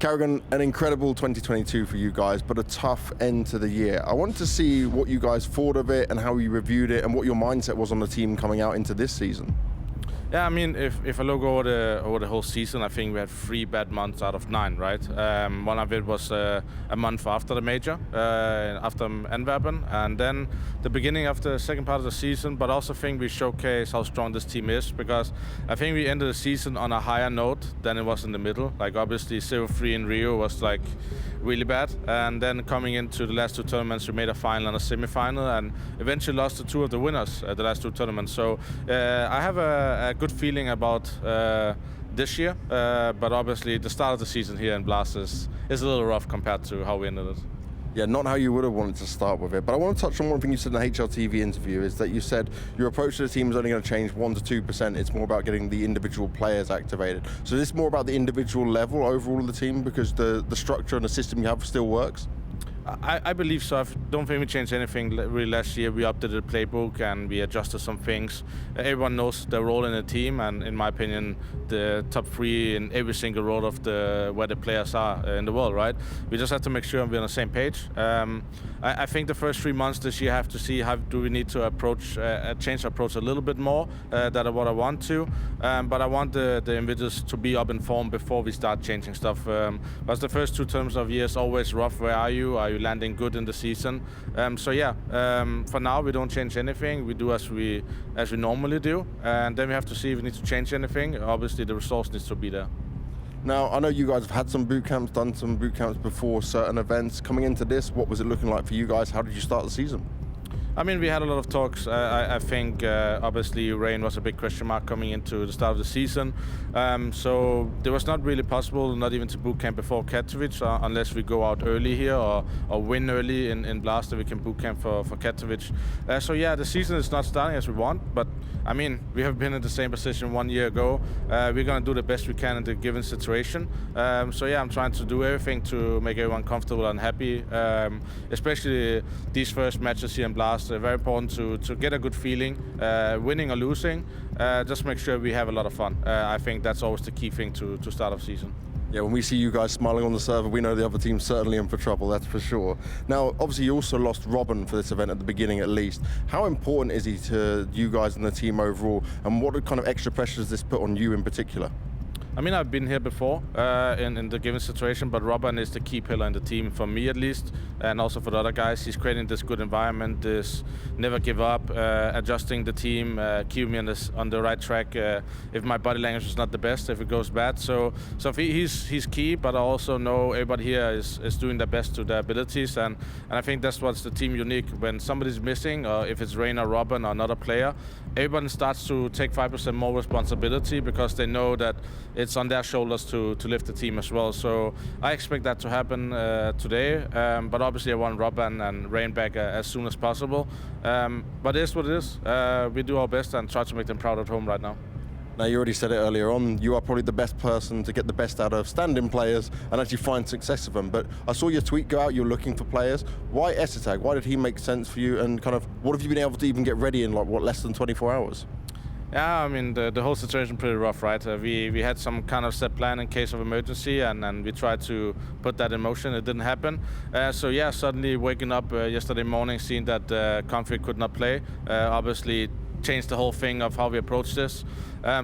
Karrigan, an incredible 2022 for you guys, but a tough end to the year. I wanted to see what you guys thought of it and how you reviewed it and what your mindset was on the team coming out into this season. Yeah, I mean, if I look over the whole season, I think we had 3 bad months out of 9, right? One of it was a month after the major, after Antwerpen, and then the beginning of the second part of the season. But I also think we showcase how strong this team is, because I think we ended the season on a higher note than it was in the middle. Like obviously 0-3 in Rio was like really bad, and then coming into the last 2 tournaments, we made a final and a semi-final, and eventually lost to 2 of the winners at the last 2 tournaments. So I have a good feeling about this year, but obviously the start of the season here in Blast is a little rough compared to how we ended it. Yeah, not how you would have wanted to start with it. But I want to touch on one thing you said in the HLTV interview, is that you said your approach to the team is only going to change 1% to 2%. It's more about getting the individual players activated. So this is more about the individual level overall of the team, because the structure and the system you have still works? I believe so. I don't think we changed anything really last year. We updated the playbook and we adjusted some things. Everyone knows their role in the team, and in my opinion, the top 3 in every single role of where the players are in the world, right? We just have to make sure we're on the same page. I think the first 3 months this year, I have to see how do we need to change our approach a little bit more. That's what I want to. But I want the individuals to be up in form before we start changing stuff. But the first 2 terms of year is always rough. Where are you? Are you landing good in the season? So yeah, for now we don't change anything. We do as we normally do, and then we have to see if we need to change anything. Obviously the resource needs to be there. Now, I know you guys have had some boot camps, done some boot camps before certain events. Coming into this, what was it looking like for you guys? How did you start the season? I mean, we had a lot of talks. I think obviously rain was a big question mark coming into the start of the season. So it was not really possible, not even to boot camp before Katowice, unless we go out early here or win early in Blast, that we can boot camp for Katowice. So yeah, the season is not starting as we want, but I mean, we have been in the same position 1 year ago. We're going to do the best we can in the given situation. So yeah, I'm trying to do everything to make everyone comfortable and happy, especially these first matches here in Blast. Very important to get a good feeling, winning or losing. Just make sure we have a lot of fun. I think that's always the key thing to start off season. Yeah, when we see you guys smiling on the server, we know the other team's certainly in for trouble, that's for sure. Now, obviously you also lost Robin for this event at the beginning at least. How important is he to you guys and the team overall, and what kind of extra pressure does this put on you in particular? I mean, I've been here before in the given situation, but Robin is the key pillar in the team, for me at least, and also for the other guys. He's creating this good environment, this never give up, adjusting the team, keeping me on the right track if my body language is not the best, if it goes bad. So he's key, but I also know everybody here is doing their best to their abilities, and I think that's what's the team unique. When somebody's missing, or if it's Rain or Robin or another player, everyone starts to take 5% more responsibility, because they know that it's on their shoulders to lift the team as well. So I expect that to happen today. But obviously I want Robin and Rain back as soon as possible. But it is what it is. We do our best and try to make them proud at home right now. Now, you already said it earlier on, you are probably the best person to get the best out of standing players and actually find success of them. But I saw your tweet go out, you're looking for players. Why Esitag? Why did he make sense for you? And kind of, what have you been able to even get ready in like, what, less than 24 hours? Yeah, I mean, the whole situation pretty rough, right? We had some kind of set plan in case of emergency, and we tried to put that in motion. It didn't happen. So yeah, suddenly waking up yesterday morning, seeing that Config could not play, obviously changed the whole thing of how we approach this.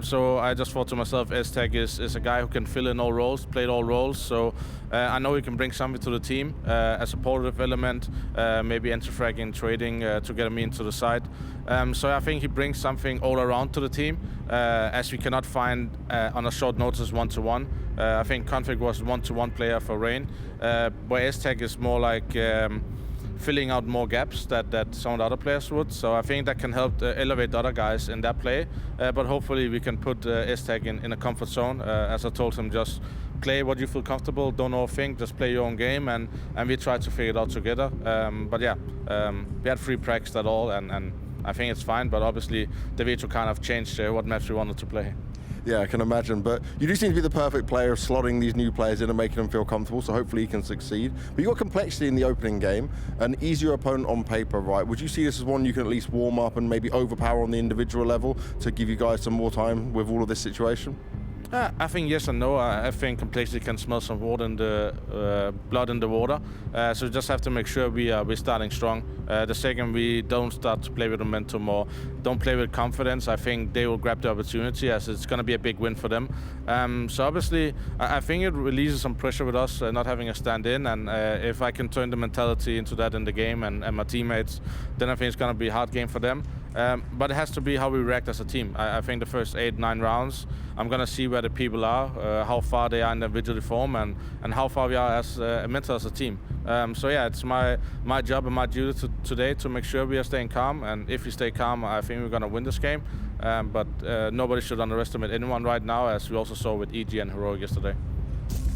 So I just thought to myself, Esitag is a guy who can fill in all roles, played all roles. So I know he can bring something to the team, a supportive element, maybe enter-fragging, trading to get him into the side. So I think he brings something all around to the team, as we cannot find on a short notice one-to-one. I think Config was one-to-one player for Rain, where Esitag is more like filling out more gaps that some of the other players would. So I think that can help elevate the other guys in that play. But hopefully we can put Esitag in a comfort zone. As I told him, just play what you feel comfortable, don't overthink, just play your own game, and we try to figure it out together. But yeah, we had free practice at all, and I think it's fine, but obviously the way to kind of change what maps we wanted to play. Yeah, I can imagine, but you do seem to be the perfect player of slotting these new players in and making them feel comfortable, so hopefully you can succeed. But you've got complexity in the opening game, an easier opponent on paper, right? Would you see this as one you can at least warm up and maybe overpower on the individual level to give you guys some more time with all of this situation? I think yes and no. I think complexity can smell some water in the blood in the water. So we just have to make sure we're starting strong. The second we don't start to play with momentum or don't play with confidence, I think they will grab the opportunity as it's going to be a big win for them. So obviously, I think it releases some pressure with us not having a stand-in, and if I can turn the mentality into that in the game and my teammates, then I think it's going to be a hard game for them. But it has to be how we react as a team. I think the first 8-9 rounds, I'm going to see where the people are, how far they are in individual form, and how far we are as mental as a team. So yeah, it's my job and my duty today to make sure we are staying calm. And if we stay calm, I think we're going to win this game. But nobody should underestimate anyone right now, as we also saw with EG and Heroic yesterday.